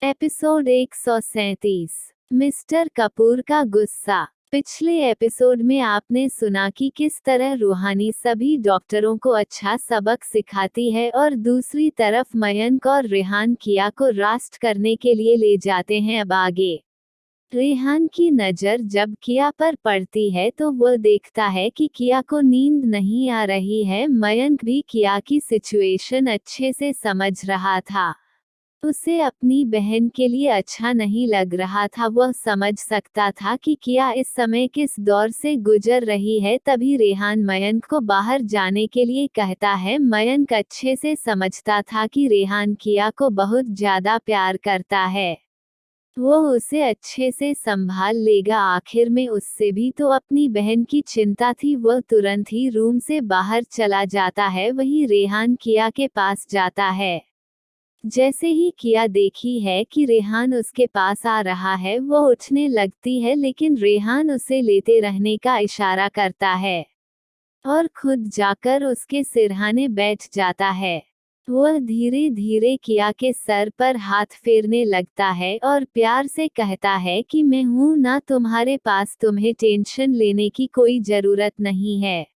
Episode 137। Mister Kapoor का गुस्सा। पिछले एपिसोड में आपने सुना कि किस तरह रूहानी सभी डॉक्टरों को अच्छा सबक सिखाती है और दूसरी तरफ मयंक और रेहान किया को रास्ट करने के लिए ले जाते हैं। अब आगे रेहान की नज़र जब किया पर पड़ती है तो वो देखता है कि किया को नींद नहीं आ रही है। मयंक भी किया की सिचुएशन अच्छे से समझ रहा था। उसे अपनी बहन के लिए अच्छा नहीं लग रहा था। वह समझ सकता था कि किया इस समय किस दौर से गुजर रही है। तभी रेहान मयंक को बाहर जाने के लिए कहता है। मयंक अच्छे से समझता था कि रेहान किया को बहुत ज्यादा प्यार करता है। वो उसे अच्छे से संभाल लेगा। आखिर में उससे भी तो अपनी बहन की चिंता थी। वह तुरंत ही रूम से बाहर चला जाता है। वही रेहान किया के पास जाता है। जैसे ही किया देखी है कि रेहान उसके पास आ रहा है, वो उठने लगती है, लेकिन रेहान उसे लेते रहने का इशारा करता है और खुद जाकर उसके सिरहाने बैठ जाता है। वह धीरे धीरे किया के सर पर हाथ फेरने लगता है और प्यार से कहता है कि मैं हूं ना तुम्हारे पास, तुम्हें टेंशन लेने की कोई जरूरत नहीं है।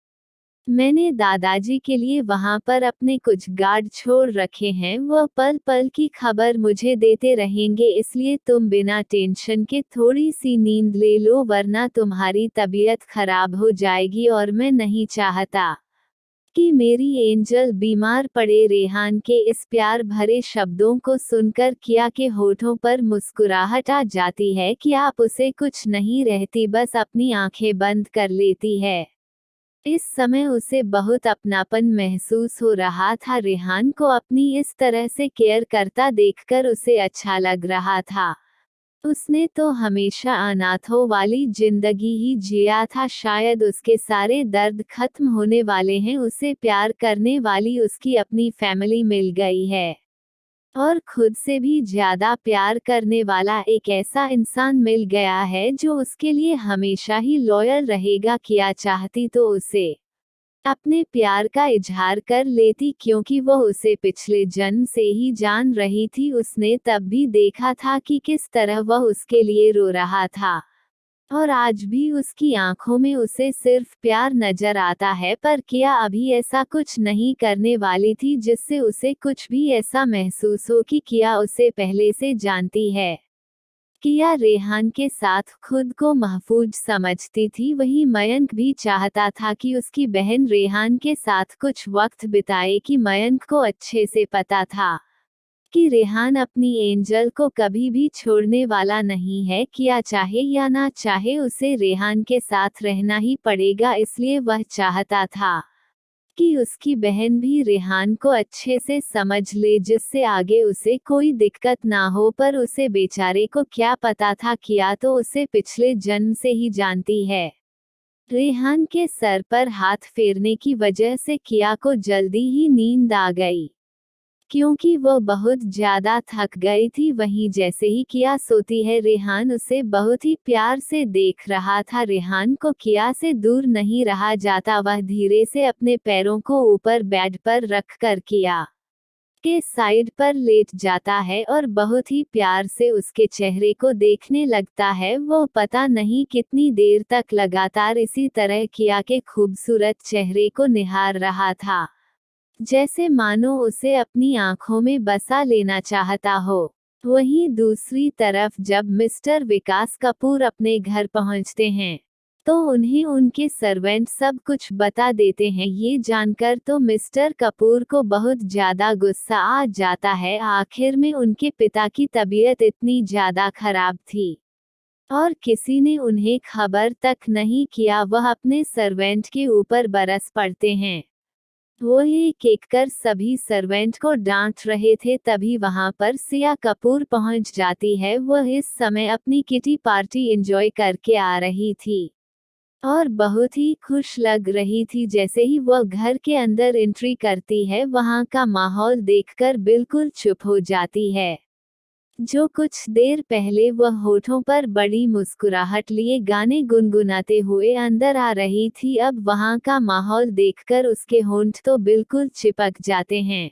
मैंने दादाजी के लिए वहां पर अपने कुछ गार्ड छोड़ रखे हैं। वह पल पल की खबर मुझे देते रहेंगे, इसलिए तुम बिना टेंशन के थोड़ी सी नींद ले लो, वरना तुम्हारी तबीयत खराब हो जाएगी और मैं नहीं चाहता कि मेरी एंजल बीमार पड़े। रेहान के इस प्यार भरे शब्दों को सुनकर किया के होठों पर मुस्कुराहट आ जाती है कि आप उसे कुछ नहीं रहती, बस अपनी आंखें बंद कर लेती है। इस समय उसे बहुत अपनापन महसूस हो रहा था। रेहान को अपनी इस तरह से केयर करता देखकर उसे अच्छा लग रहा था। उसने तो हमेशा अनाथों वाली जिंदगी ही जिया था। शायद उसके सारे दर्द खत्म होने वाले हैं। उसे प्यार करने वाली उसकी अपनी फैमिली मिल गई है और खुद से भी ज्यादा प्यार करने वाला एक ऐसा इंसान मिल गया है जो उसके लिए हमेशा ही लॉयल रहेगा। किया चाहती तो उसे अपने प्यार का इजहार कर लेती, क्योंकि वह उसे पिछले जन्म से ही जान रही थी। उसने तब भी देखा था कि किस तरह वह उसके लिए रो रहा था और आज भी उसकी आंखों में उसे सिर्फ प्यार नजर आता है। पर किया अभी ऐसा कुछ नहीं करने वाली थी जिससे उसे कुछ भी ऐसा महसूस हो कि किया उसे पहले से जानती है। किया रेहान के साथ खुद को महफूज समझती थी। वही मयंक भी चाहता था कि उसकी बहन रेहान के साथ कुछ वक्त बिताए। कि मयंक को अच्छे से पता था कि रेहान अपनी एंजल को कभी भी छोड़ने वाला नहीं है। किया चाहे या ना चाहे उसे रेहान के साथ रहना ही पड़ेगा, इसलिए वह चाहता था कि उसकी बहन भी रेहान को अच्छे से समझ ले, जिससे आगे उसे कोई दिक्कत ना हो। पर उसे बेचारे को क्या पता था, किया तो उसे पिछले जन्म से ही जानती है। रेहान के सर पर हाथ फेरने की वजह से किया को जल्दी ही नींद आ गई, क्योंकि वो बहुत ज्यादा थक गई थी। वहीं जैसे ही किया सोती है, रेहान उसे बहुत ही प्यार से देख रहा था। रेहान को किया से दूर नहीं रहा जाता। वह धीरे से अपने पैरों को ऊपर बेड पर रखकर किया के साइड पर लेट जाता है और बहुत ही प्यार से उसके चेहरे को देखने लगता है। वो पता नहीं कितनी देर तक लगातार इसी तरह किया के खूबसूरत चेहरे को निहार रहा था, जैसे मानो उसे अपनी आंखों में बसा लेना चाहता हो। वहीं दूसरी तरफ जब मिस्टर विकास कपूर अपने घर पहुंचते हैं तो उन्हें उनके सर्वेंट सब कुछ बता देते हैं। ये जानकर तो मिस्टर कपूर को बहुत ज्यादा गुस्सा आ जाता है। आखिर में उनके पिता की तबीयत इतनी ज्यादा खराब थी और किसी ने उन्हें खबर तक नहीं किया। वह अपने सर्वेंट के ऊपर बरस पड़ते हैं। वो एक एक कर सभी सर्वेंट को डांट रहे थे। तभी वहां पर सिया कपूर पहुंच जाती है। वह इस समय अपनी किटी पार्टी एंजॉय करके आ रही थी और बहुत ही खुश लग रही थी। जैसे ही वह घर के अंदर एंट्री करती है, वहां का माहौल देखकर बिल्कुल चुप हो जाती है। जो कुछ देर पहले वह होठों पर बड़ी मुस्कुराहट लिए गाने गुनगुनाते हुए अंदर आ रही थी, अब वहां का माहौल देखकर उसके होंठ तो बिल्कुल चिपक जाते हैं।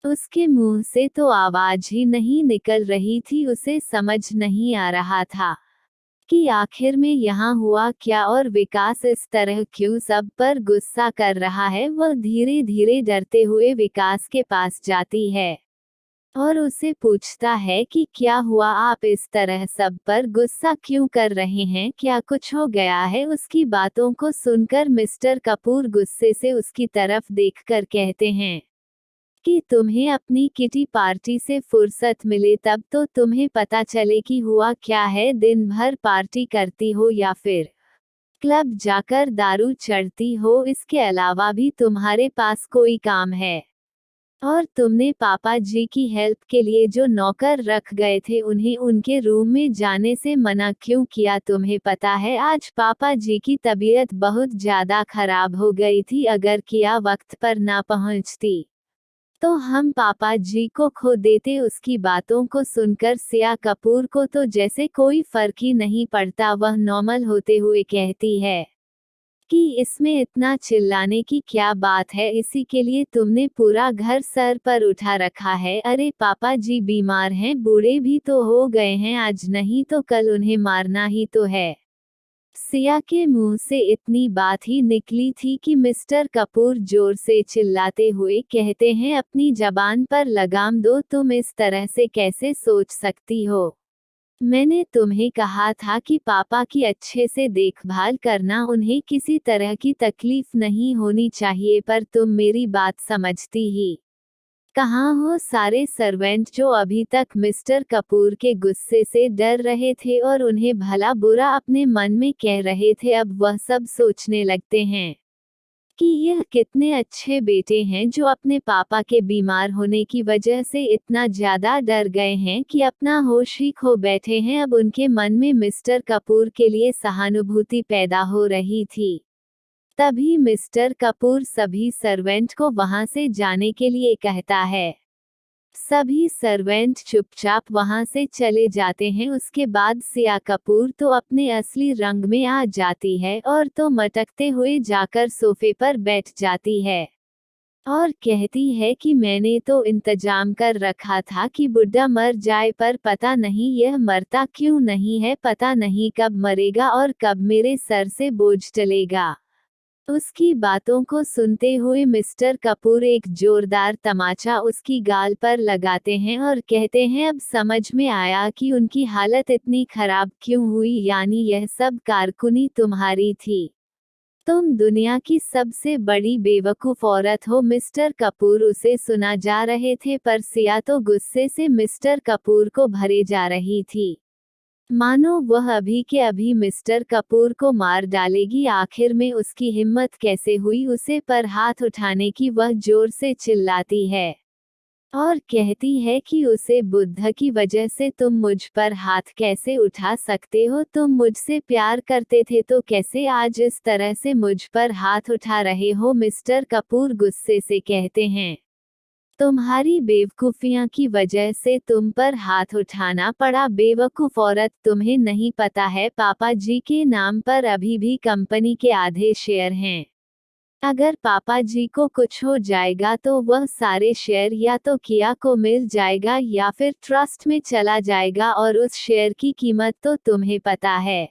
उसके मुंह से तो आवाज ही नहीं निकल रही थी। उसे समझ नहीं आ रहा था कि आखिर में यहाँ हुआ क्या और विकास इस तरह क्यों सब पर गुस्सा कर रहा है। वह धीरे धीरे डरते हुए विकास के पास जाती है और उसे पूछता है कि क्या हुआ, आप इस तरह सब पर गुस्सा क्यों कर रहे हैं, क्या कुछ हो गया है। उसकी बातों को सुनकर मिस्टर कपूर गुस्से से उसकी तरफ देखकर कहते हैं कि तुम्हें अपनी किटी पार्टी से फुर्सत मिले तब तो तुम्हें पता चले कि हुआ क्या है। दिन भर पार्टी करती हो या फिर क्लब जाकर दारू चढ़ती हो, इसके अलावा भी तुम्हारे पास कोई काम है। और तुमने पापा जी की हेल्प के लिए जो नौकर रख गए थे उन्हें उनके रूम में जाने से मना क्यों किया। तुम्हें पता है आज पापा जी की तबीयत बहुत ज्यादा खराब हो गई थी, अगर किया वक्त पर ना पहुंचती तो हम पापा जी को खो देते। उसकी बातों को सुनकर सिया कपूर को तो जैसे कोई फर्क ही नहीं पड़ता। वह नॉर्मल होते हुए कहती है कि इसमें इतना चिल्लाने की क्या बात है, इसी के लिए तुमने पूरा घर सर पर उठा रखा है। अरे पापा जी बीमार हैं, बूढ़े भी तो हो गए हैं, आज नहीं तो कल उन्हें मारना ही तो है। सिया के मुंह से इतनी बात ही निकली थी कि मिस्टर कपूर जोर से चिल्लाते हुए कहते हैं अपनी जबान पर लगाम दो, तुम इस तरह से कैसे सोच सकती हो। मैंने तुम्हें कहा था कि पापा की अच्छे से देखभाल करना, उन्हें किसी तरह की तकलीफ नहीं होनी चाहिए, पर तुम मेरी बात समझती ही कहाँ हो। सारे सर्वेंट जो अभी तक मिस्टर कपूर के गुस्से से डर रहे थे और उन्हें भला बुरा अपने मन में कह रहे थे, अब वह सब सोचने लगते हैं कि यह कितने अच्छे बेटे हैं जो अपने पापा के बीमार होने की वजह से इतना ज्यादा डर गए हैं कि अपना होश ही खो बैठे हैं। अब उनके मन में मिस्टर कपूर के लिए सहानुभूति पैदा हो रही थी। तभी मिस्टर कपूर सभी सर्वेंट को वहां से जाने के लिए कहता है। सभी सर्वेंट चुपचाप वहां से चले जाते हैं। उसके बाद सिया कपूर तो अपने असली रंग में आ जाती है और तो मटकते हुए जाकर सोफे पर बैठ जाती है और कहती है कि मैंने तो इंतजाम कर रखा था कि बुड्ढा मर जाए, पर पता नहीं यह मरता क्यों नहीं है, पता नहीं कब मरेगा और कब मेरे सर से बोझ टलेगा। उसकी बातों को सुनते हुए मिस्टर कपूर एक जोरदार तमाचा उसकी गाल पर लगाते हैं और कहते हैं अब समझ में आया कि उनकी हालत इतनी खराब क्यों हुई, यानी यह सब कारकुनी तुम्हारी थी। तुम दुनिया की सबसे बड़ी बेवकूफ औरत हो। मिस्टर कपूर उसे सुना जा रहे थे, पर सिया तो गुस्से से मिस्टर कपूर को भरे जा रही थी, मानो वह अभी के अभी मिस्टर कपूर को मार डालेगी। आखिर में उसकी हिम्मत कैसे हुई उसे पर हाथ उठाने की। वह जोर से चिल्लाती है और कहती है कि उसे बुद्ध की वजह से तुम मुझ पर हाथ कैसे उठा सकते हो, तुम मुझसे प्यार करते थे तो कैसे आज इस तरह से मुझ पर हाथ उठा रहे हो। मिस्टर कपूर गुस्से से कहते हैं तुम्हारी बेवकूफियां की वजह से तुम पर हाथ उठाना पड़ा। बेवकूफ औरत, तुम्हें नहीं पता है पापा जी के नाम पर अभी भी कंपनी के आधे शेयर हैं। अगर पापा जी को कुछ हो जाएगा तो वह सारे शेयर या तो किया को मिल जाएगा या फिर ट्रस्ट में चला जाएगा, और उस शेयर की कीमत तो तुम्हें पता है।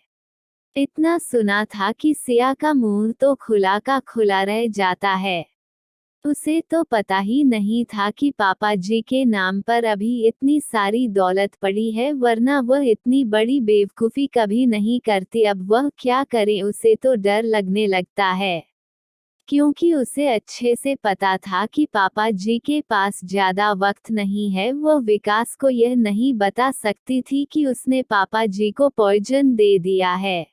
इतना सुना था कि सिया का मुंह तो खुला का खुला रह जाता है। उसे तो पता ही नहीं था कि पापा जी के नाम पर अभी इतनी सारी दौलत पड़ी है, वरना वह इतनी बड़ी बेवकूफ़ी कभी नहीं करती। अब वह क्या करे, उसे तो डर लगने लगता है, क्योंकि उसे अच्छे से पता था कि पापा जी के पास ज्यादा वक्त नहीं है। वह विकास को यह नहीं बता सकती थी कि उसने पापा जी को पॉइजन दे दिया है,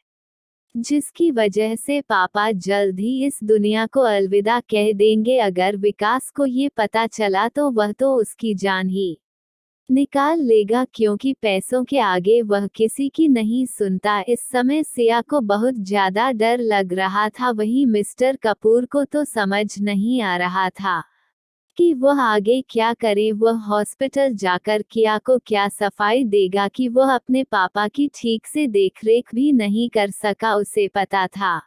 जिसकी वजह से पापा जल्द ही इस दुनिया को अलविदा कह देंगे। अगर विकास को ये पता चला तो वह तो उसकी जान ही निकाल लेगा, क्योंकि पैसों के आगे वह किसी की नहीं सुनता। इस समय सिया को बहुत ज्यादा डर लग रहा था, वहीं मिस्टर कपूर को तो समझ नहीं आ रहा था कि वह आगे क्या करे। वह हॉस्पिटल जाकर किया को क्या सफाई देगा कि वह अपने पापा की ठीक से देखरेख भी नहीं कर सका। उसे पता था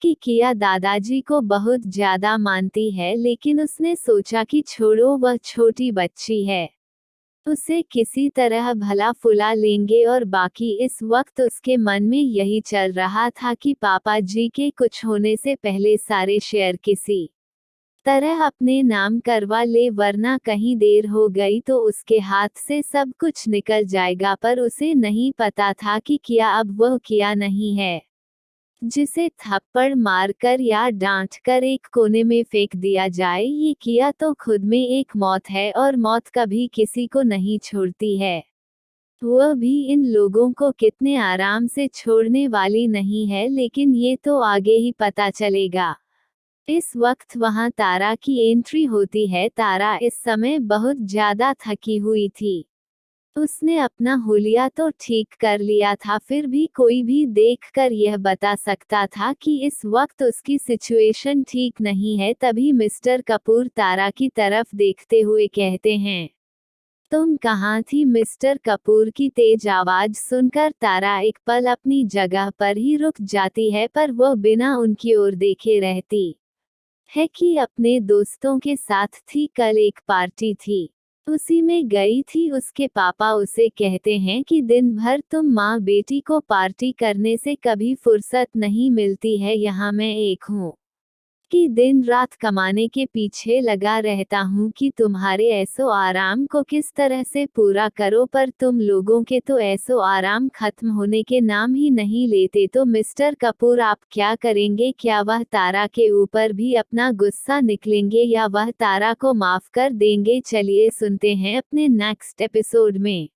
कि किया दादाजी को बहुत ज्यादा मानती है, लेकिन उसने सोचा कि छोड़ो, वह छोटी बच्ची है, उसे किसी तरह भला फुला लेंगे। और बाकी इस वक्त उसके मन में यही चल रहा था कि पापा जी के कुछ होने से पहले सारे शेयर किसी तरह अपने नाम करवा ले, वरना कहीं देर हो गई तो उसके हाथ से सब कुछ निकल जाएगा। पर उसे नहीं पता था कि किया अब वह किया नहीं है जिसे थप्पड़ मारकर या डांटकर एक कोने में फेंक दिया जाए। ये किया तो खुद में एक मौत है, और मौत कभी किसी को नहीं छोड़ती है, वह भी इन लोगों को कितने आराम से छोड़ने वाली नहीं है। लेकिन ये तो आगे ही पता चलेगा। इस वक्त वहां तारा की एंट्री होती है। तारा इस समय बहुत ज्यादा थकी हुई थी। उसने अपना हुलिया तो ठीक कर लिया था, फिर भी कोई भी देखकर यह बता सकता था कि इस वक्त उसकी सिचुएशन ठीक नहीं है। तभी मिस्टर कपूर तारा की तरफ देखते हुए कहते हैं, तुम कहाँ थी? मिस्टर कपूर की तेज आवाज सुनकर तारा एक पल अपनी जगह पर ही रुक जाती है, पर वह बिना उनकी ओर देखे रहती है कि अपने दोस्तों के साथ थी। कल एक पार्टी थी, उसी में गई थी। उसके पापा उसे कहते हैं कि दिन भर तुम माँ बेटी को पार्टी करने से कभी फुर्सत नहीं मिलती है। यहाँ मैं एक हूँ कि दिन रात कमाने के पीछे लगा रहता हूँ कि तुम्हारे ऐसो आराम को किस तरह से पूरा करो, पर तुम लोगों के तो ऐसो आराम खत्म होने के नाम ही नहीं लेते। तो मिस्टर कपूर आप क्या करेंगे? क्या वह तारा के ऊपर भी अपना गुस्सा निकलेंगे या वह तारा को माफ कर देंगे? चलिए सुनते हैं अपने नेक्स्ट एपिसोड में।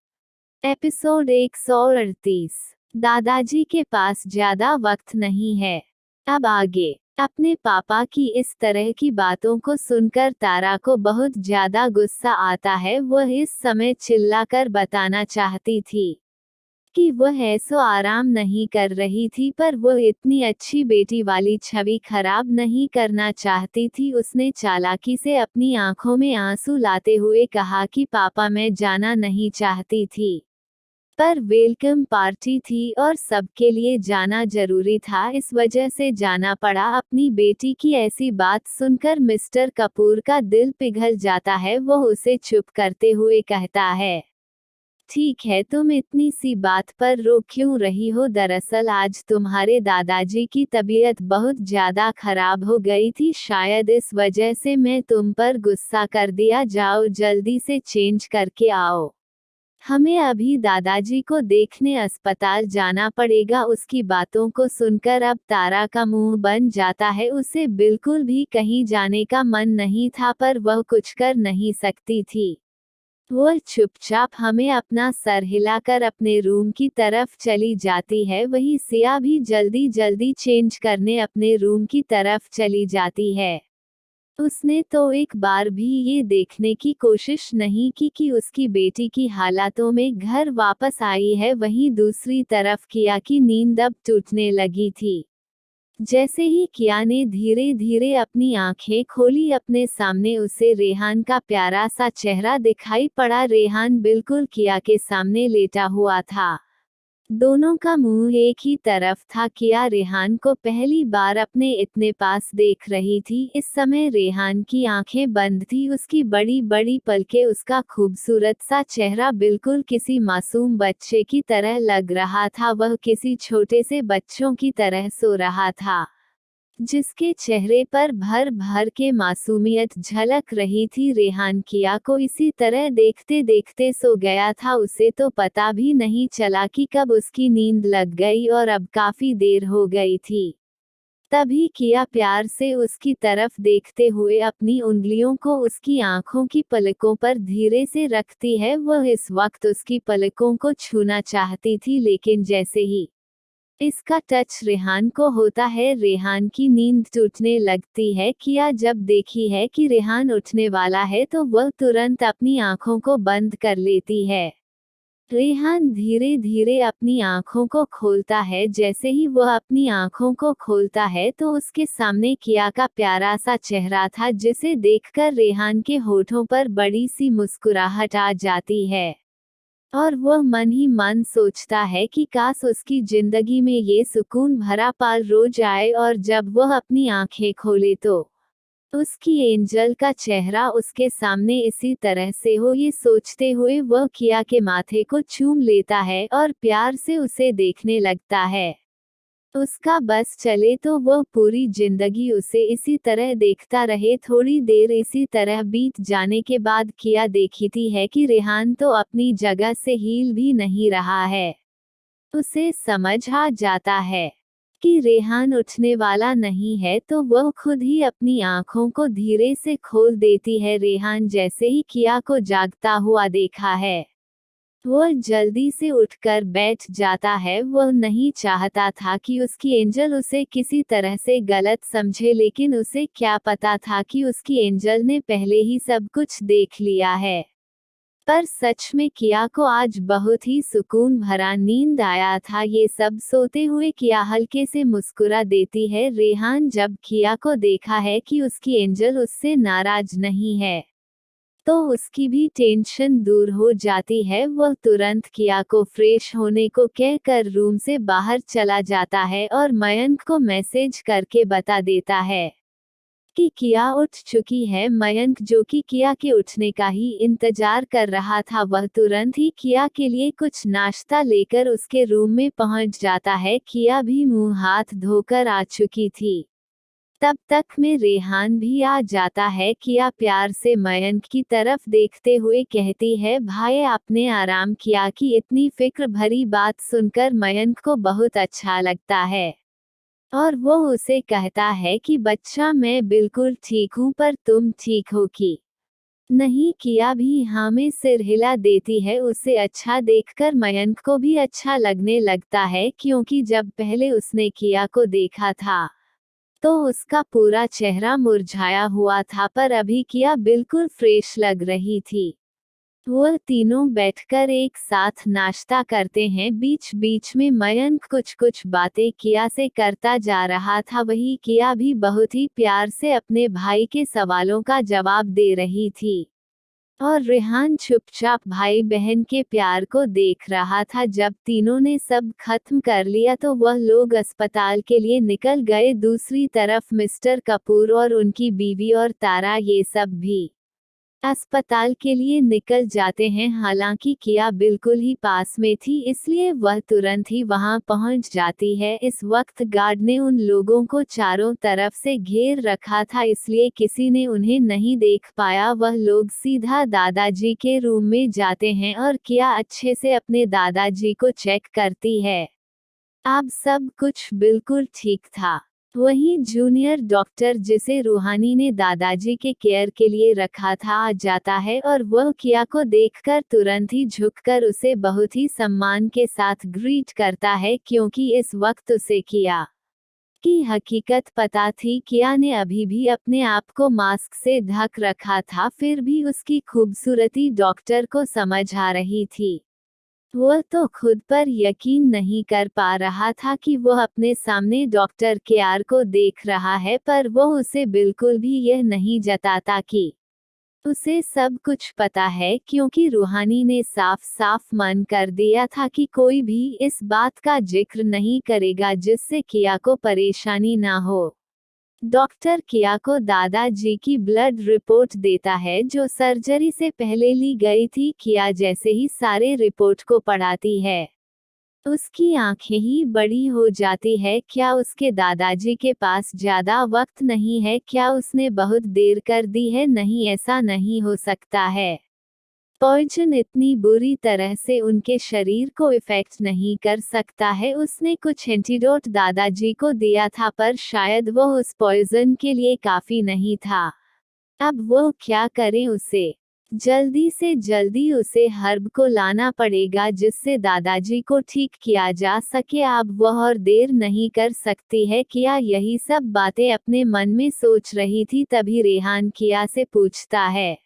एपिसोड 138। दादाजी के पास ज्यादा वक्त नहीं है। अब आगे। अपने पापा की इस तरह की बातों को सुनकर तारा को बहुत ज्यादा गुस्सा आता है। वह इस समय चिल्लाकर बताना चाहती थी कि वह ऐसो आराम नहीं कर रही थी, पर वह इतनी अच्छी बेटी वाली छवि खराब नहीं करना चाहती थी। उसने चालाकी से अपनी आंखों में आंसू लाते हुए कहा कि पापा मैं जाना नहीं चाहती थी, पर वेलकम पार्टी थी और सबके लिए जाना जरूरी था, इस वजह से जाना पड़ा। अपनी बेटी की ऐसी बात सुनकर मिस्टर कपूर का दिल पिघल जाता है। वह उसे चुप करते हुए कहता है, ठीक है, तुम इतनी सी बात पर रो क्यों रही हो? दरअसल आज तुम्हारे दादाजी की तबीयत बहुत ज्यादा खराब हो गई थी, शायद इस वजह से मैं तुम पर गुस्सा कर दिया। जाओ जल्दी से चेंज करके आओ, हमें अभी दादाजी को देखने अस्पताल जाना पड़ेगा। उसकी बातों को सुनकर अब तारा का मुंह बन जाता है। उसे बिल्कुल भी कहीं जाने का मन नहीं था, पर वह कुछ कर नहीं सकती थी। वह चुपचाप हमें अपना सर हिलाकर अपने रूम की तरफ चली जाती है। वही सिया भी जल्दी जल्दी चेंज करने अपने रूम की तरफ चली जाती है। उसने तो एक बार भी ये देखने की कोशिश नहीं की कि उसकी बेटी की हालातों में घर वापस आई है। वहीं दूसरी तरफ किया की नींद अब टूटने लगी थी। जैसे ही किया ने धीरे धीरे अपनी आंखें खोली, अपने सामने उसे रेहान का प्यारा सा चेहरा दिखाई पड़ा। रेहान बिल्कुल किया के सामने लेटा हुआ था, दोनों का मुंह एक ही तरफ था। किया रेहान को पहली बार अपने इतने पास देख रही थी। इस समय रेहान की आंखें बंद थी, उसकी बड़ी बड़ी पलकें, उसका खूबसूरत सा चेहरा बिल्कुल किसी मासूम बच्चे की तरह लग रहा था। वह किसी छोटे से बच्चों की तरह सो रहा था, जिसके चेहरे पर भर भर के मासूमियत झलक रही थी। रेहान किया को इसी तरह देखते देखते सो गया था। उसे तो पता भी नहीं चला कि कब उसकी नींद लग गई और अब काफी देर हो गई थी। तभी किया प्यार से उसकी तरफ देखते हुए अपनी उंगलियों को उसकी आंखों की पलकों पर धीरे से रखती है। वह इस वक्त उसकी पलकों को छूना चाहती थी, लेकिन जैसे ही इसका टच रेहान को होता है, रेहान की नींद टूटने लगती है। किया जब देखी है कि रेहान उठने वाला है तो वह तुरंत अपनी आंखों को बंद कर लेती है। रेहान धीरे धीरे अपनी आंखों को खोलता है। जैसे ही वह अपनी आंखों को खोलता है तो उसके सामने किया का प्यारा सा चेहरा था, जिसे देखकर रेहान के होठों पर बड़ी सी मुस्कुराहट आ जाती है। और वह मन ही मन सोचता है कि काश उसकी जिंदगी में ये सुकून भरा पल रोज आए, और जब वह अपनी आंखें खोले तो उसकी एंजल का चेहरा उसके सामने इसी तरह से हो। ये सोचते हुए वह किया के माथे को चूम लेता है और प्यार से उसे देखने लगता है। उसका बस चले तो वह पूरी जिंदगी उसे इसी तरह देखता रहे। थोड़ी देर इसी तरह बीत जाने के बाद किया देखती है कि रेहान तो अपनी जगह से हिल भी नहीं रहा है। उसे समझ आ जाता है कि रेहान उठने वाला नहीं है, तो वह खुद ही अपनी आंखों को धीरे से खोल देती है। रेहान जैसे ही किया को जागता हुआ देखा है, वह जल्दी से उठकर बैठ जाता है। वह नहीं चाहता था कि उसकी एंजल उसे किसी तरह से गलत समझे, लेकिन उसे क्या पता था कि उसकी एंजल ने पहले ही सब कुछ देख लिया है। पर सच में किया को आज बहुत ही सुकून भरा नींद आया था। ये सब सोते हुए किया हल्के से मुस्कुरा देती है। रेहान जब किया को देखा है कि उसकी एंजल उससे नाराज नहीं है, तो उसकी भी टेंशन दूर हो जाती है। वह तुरंत किया को फ्रेश होने को कहकर रूम से बाहर चला जाता है और मयंक को मैसेज करके बता देता है कि किया उठ चुकी है। मयंक, जो कि किया के उठने का ही इंतजार कर रहा था, वह तुरंत ही किया के लिए कुछ नाश्ता लेकर उसके रूम में पहुंच जाता है। किया भी मुंह हाथ धोकर आ चुकी थी। तब तक में रेहान भी आ जाता है। किया प्यार से मयंक की तरफ देखते हुए कहती है, भाई आपने आराम किया? कि इतनी फिक्र भरी बात सुनकर मयंक को बहुत अच्छा लगता है और वो उसे कहता है कि बच्चा, मैं बिल्कुल ठीक हूँ, पर तुम ठीक हो कि नहीं? किया भी हाँ में सिर हिला देती है। उसे अच्छा देखकर मयंक को भी अच्छा लगने लगता है, क्योंकि जब पहले उसने किया को देखा था तो उसका पूरा चेहरा मुरझाया हुआ था, पर अभी किया बिल्कुल फ्रेश लग रही थी। वह तीनों बैठकर एक साथ नाश्ता करते हैं। बीच बीच में मयंक कुछ कुछ बातें किया से करता जा रहा था। वही किया भी बहुत ही प्यार से अपने भाई के सवालों का जवाब दे रही थी, और रेहान चुपचाप भाई बहन के प्यार को देख रहा था। जब तीनों ने सब खत्म कर लिया तो वह लोग अस्पताल के लिए निकल गए। दूसरी तरफ मिस्टर कपूर और उनकी बीवी और तारा ये सब भी अस्पताल के लिए निकल जाते हैं। हालांकि किया बिल्कुल ही पास में थी, इसलिए वह तुरंत ही वहां पहुंच जाती है। इस वक्त गार्ड ने उन लोगों को चारों तरफ से घेर रखा था, इसलिए किसी ने उन्हें नहीं देख पाया। वह लोग सीधा दादाजी के रूम में जाते हैं और किया अच्छे से अपने दादाजी को चेक करती है। अब सब कुछ बिल्कुल ठीक था। वहीं जूनियर डॉक्टर, जिसे रूहानी ने दादाजी के केयर के लिए रखा था, आ जाता है और वह किया को देखकर तुरंत ही झुककर उसे बहुत ही सम्मान के साथ ग्रीट करता है, क्योंकि इस वक्त उसे किया की हकीकत पता थी। किया ने अभी भी अपने आप को मास्क से ढक रखा था, फिर भी उसकी खूबसूरती डॉक्टर को समझ आ रही थी। वह तो खुद पर यकीन नहीं कर पा रहा था कि वह अपने सामने डॉक्टर केआर को देख रहा है, पर वह उसे बिल्कुल भी यह नहीं जताता कि उसे सब कुछ पता है, क्योंकि रूहानी ने साफ साफ मन कर दिया था कि कोई भी इस बात का जिक्र नहीं करेगा जिससे किया को परेशानी ना हो। डॉक्टर किया को दादाजी की ब्लड रिपोर्ट देता है, जो सर्जरी से पहले ली गई थी। किया जैसे ही सारे रिपोर्ट को पढ़ाती है, उसकी आंखें ही बड़ी हो जाती है। क्या उसके दादाजी के पास ज्यादा वक्त नहीं है? क्या उसने बहुत देर कर दी है? नहीं, ऐसा नहीं हो सकता है। पॉइजन इतनी बुरी तरह से उनके शरीर को इफेक्ट नहीं कर सकता है। उसने कुछ एंटीडोट दादाजी को दिया था, पर शायद वो उस पॉइजन के लिए काफी नहीं था। अब वो क्या करें? उसे जल्दी से जल्दी उसे हर्ब को लाना पड़ेगा, जिससे दादाजी को ठीक किया जा सके। अब वह और देर नहीं कर सकती है। किया यही सब बातें अपने मन में सोच रही थी, तभी रेहान किया से पूछता है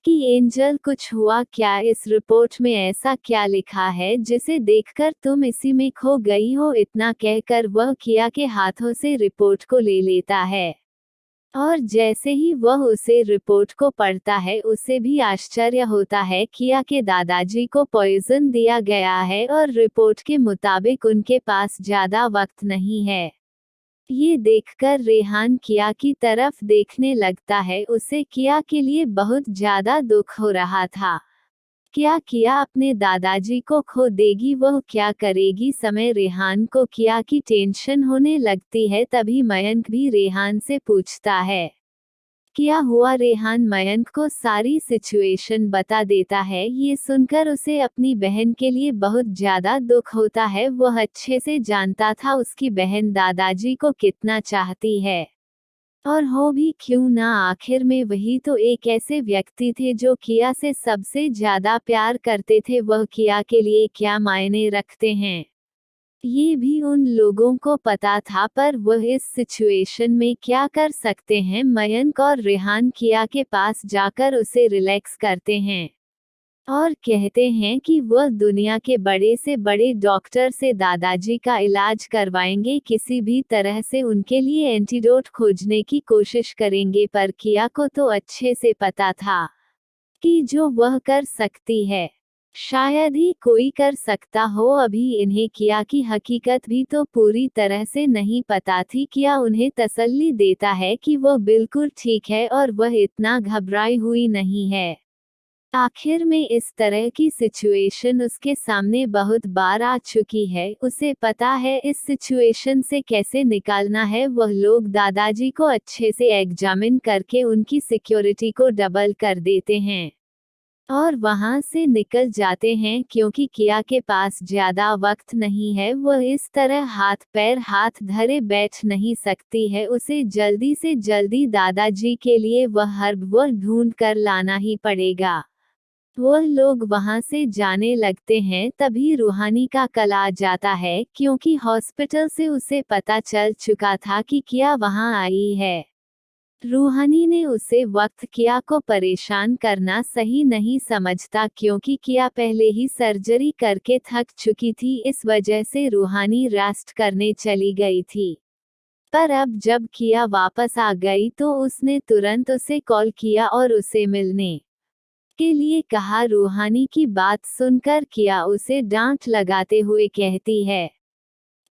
कि एंजल, कुछ हुआ क्या? इस रिपोर्ट में ऐसा क्या लिखा है जिसे देखकर तुम इसी में खो गई हो? इतना कहकर वह किया के हाथों से रिपोर्ट को ले लेता है। और जैसे ही वह उसे रिपोर्ट को पढ़ता है उसे भी आश्चर्य होता है किया के दादाजी को पॉइजन दिया गया है और रिपोर्ट के मुताबिक उनके पास ज्यादा वक्त नहीं है। ये देखकर रेहान किया की तरफ देखने लगता है, उसे किया के लिए बहुत ज्यादा दुख हो रहा था। क्या किया अपने दादाजी को खो देगी, वह क्या करेगी। समय रेहान को किया की टेंशन होने लगती है, तभी मयंक भी रेहान से पूछता है क्या हुआ। रेहान मयंक को सारी सिचुएशन बता देता है। ये सुनकर उसे अपनी बहन के लिए बहुत ज्यादा दुख होता है। वह अच्छे से जानता था उसकी बहन दादाजी को कितना चाहती है, और हो भी क्यों ना, आखिर में वही तो एक ऐसे व्यक्ति थे जो किया से सबसे ज्यादा प्यार करते थे। वह किया के लिए क्या मायने रखते हैं ये भी उन लोगों को पता था, पर वह इस सिचुएशन में क्या कर सकते हैं। मयंक और रेहान किया के पास जाकर उसे रिलैक्स करते हैं और कहते हैं कि वह दुनिया के बड़े से बड़े डॉक्टर से दादाजी का इलाज करवाएंगे, किसी भी तरह से उनके लिए एंटीडोट खोजने की कोशिश करेंगे। पर किया को तो अच्छे से पता था कि जो वह कर सकती है शायद ही कोई कर सकता हो। अभी इन्हें किया की हकीकत भी तो पूरी तरह से नहीं पता थी। किया उन्हें तसल्ली देता है कि वह बिल्कुल ठीक है और वह इतना घबराई हुई नहीं है। आखिर में इस तरह की सिचुएशन उसके सामने बहुत बार आ चुकी है, उसे पता है इस सिचुएशन से कैसे निकालना है। वह लोग दादाजी को अच्छे से एग्जामिन करके उनकी सिक्योरिटी को डबल कर देते हैं और वहां से निकल जाते हैं, क्योंकि किया के पास ज्यादा वक्त नहीं है। वह इस तरह हाथ धरे बैठ नहीं सकती है, उसे जल्दी से जल्दी दादाजी के लिए वह हर्ब वो ढूंढ कर लाना ही पड़ेगा। वह लोग वहां से जाने लगते हैं, तभी रूहानी का कल आ जाता है, क्योंकि हॉस्पिटल से उसे पता चल चुका था कि किया वहां आई है। रूहानी ने उसे वक्त किया को परेशान करना सही नहीं समझता, क्योंकि किया पहले ही सर्जरी करके थक चुकी थी, इस वजह से रूहानी रेस्ट करने चली गई थी। पर अब जब किया वापस आ गई तो उसने तुरंत उसे कॉल किया और उसे मिलने के लिए कहा। रूहानी की बात सुनकर किया उसे डांट लगाते हुए कहती है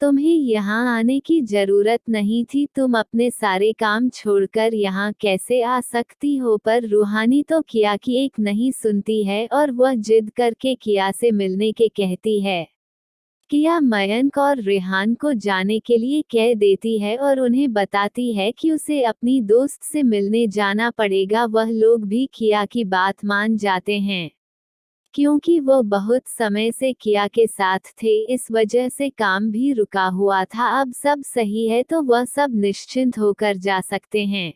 तुम्हें यहाँ आने की जरूरत नहीं थी, तुम अपने सारे काम छोड़कर यहाँ कैसे आ सकती हो। पर रूहानी तो किया की एक नहीं सुनती है और वह जिद करके किया से मिलने के कहती है। किया मयंक और रेहान को जाने के लिए कह देती है और उन्हें बताती है कि उसे अपनी दोस्त से मिलने जाना पड़ेगा। वह लोग भी किया की बात मान जाते हैं, क्योंकि वो बहुत समय से किया के साथ थे, इस वजह से काम भी रुका हुआ था। अब सब सही है तो वह सब निश्चिंत होकर जा सकते हैं।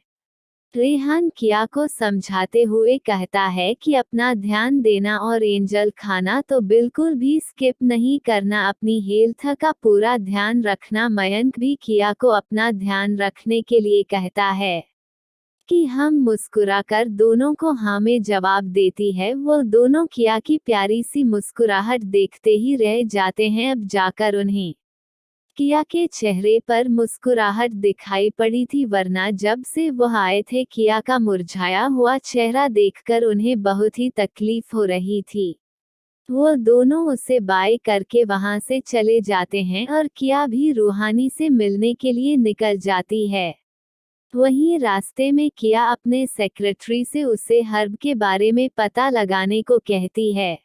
रेहान किया को समझाते हुए कहता है कि अपना ध्यान देना और एंजल खाना तो बिल्कुल भी स्किप नहीं करना, अपनी हेल्थ का पूरा ध्यान रखना। मयंक भी किया को अपना ध्यान रखने के लिए कहता है कि हम मुस्कुराकर दोनों को हाँ में जवाब देती है। वो दोनों किया की प्यारी सी मुस्कुराहट देखते ही रह जाते हैं। अब जाकर उन्हें किया के चेहरे पर मुस्कुराहट दिखाई पड़ी थी, वरना जब से वह आए थे किया का मुरझाया हुआ चेहरा देखकर उन्हें बहुत ही तकलीफ हो रही थी। वो दोनों उसे बाय करके वहां से चले जाते हैं और किया भी रूहानी से मिलने के लिए निकल जाती है। वहीं रास्ते में किया अपने सेक्रेटरी से उसे हर्ब के बारे में पता लगाने को कहती है।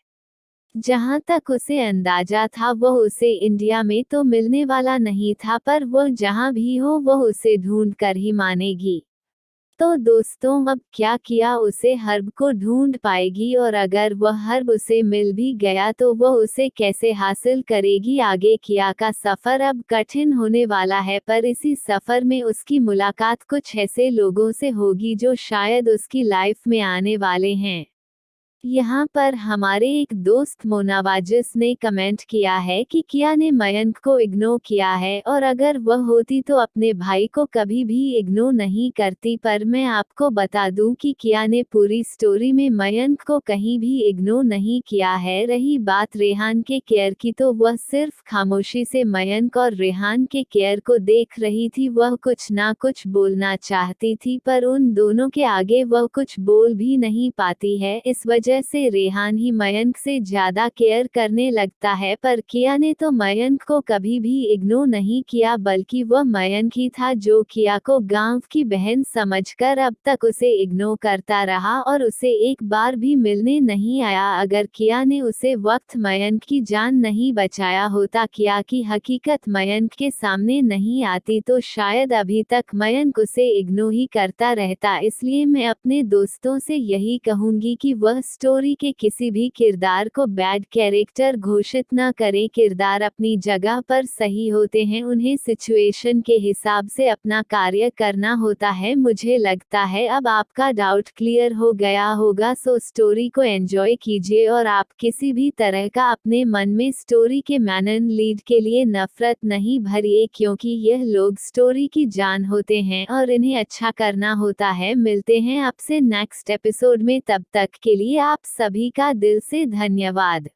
जहां तक उसे अंदाजा था वह उसे इंडिया में तो मिलने वाला नहीं था, पर वह जहां भी हो वह उसे ढूंढ कर ही मानेगी। तो दोस्तों, अब क्या किया उसे हर्ब को ढूंढ पाएगी, और अगर वह हर्ब उसे मिल भी गया तो वह उसे कैसे हासिल करेगी। आगे किया का सफर अब कठिन होने वाला है, पर इसी सफर में उसकी मुलाकात कुछ ऐसे लोगों से होगी जो शायद उसकी लाइफ में आने वाले हैं। यहाँ पर हमारे एक दोस्त मोनावाजिस ने कमेंट किया है कि किया ने मयंक को इग्नोर किया है और अगर वह होती तो अपने भाई को कभी भी इग्नोर नहीं करती, पर मैं आपको बता दूं कि किया ने पूरी स्टोरी में मयंक को कहीं भी इग्नोर नहीं किया है। रही बात रेहान के केयर की, तो वह सिर्फ खामोशी से मयंक और रेहान के केयर को देख रही थी। वह कुछ ना कुछ बोलना चाहती थी पर उन दोनों के आगे वह कुछ बोल भी नहीं पाती है। इस वजह से रेहान ही मयंक से ज्यादा केयर करने लगता है, पर किया ने तो मयंक को कभी भी इग्नोर नहीं किया, बल्कि वह मयंक ही था जो किया को गांव की बहन समझकर अब तक उसे इग्नोर करता रहा और उसे एक बार भी मिलने नहीं आया। अगर किया ने उसे वक्त मयंक की जान नहीं बचाया होता, किया की हकीकत मयंक के सामने नहीं आती, तो शायद अभी तक मयंक उसे इग्नोर ही करता रहता। इसलिए मैं अपने दोस्तों से यही कहूंगी कि वह स्टोरी के किसी भी किरदार को बैड कैरेक्टर घोषित न करें। किरदार अपनी जगह पर सही होते हैं, उन्हें सिचुएशन के हिसाब से अपना कार्य करना होता है। मुझे लगता है अब आपका डाउट क्लियर हो गया होगा। सो स्टोरी को एंजॉय कीजिए और आप किसी भी तरह का अपने मन में स्टोरी के मैन लीड के लिए नफरत नहीं भरिए, क्योंकि यह लोग स्टोरी की जान होते हैं और इन्हें अच्छा करना होता है। मिलते हैं आपसे नेक्स्ट एपिसोड में, तब तक के लिए आप सभी का दिल से धन्यवाद।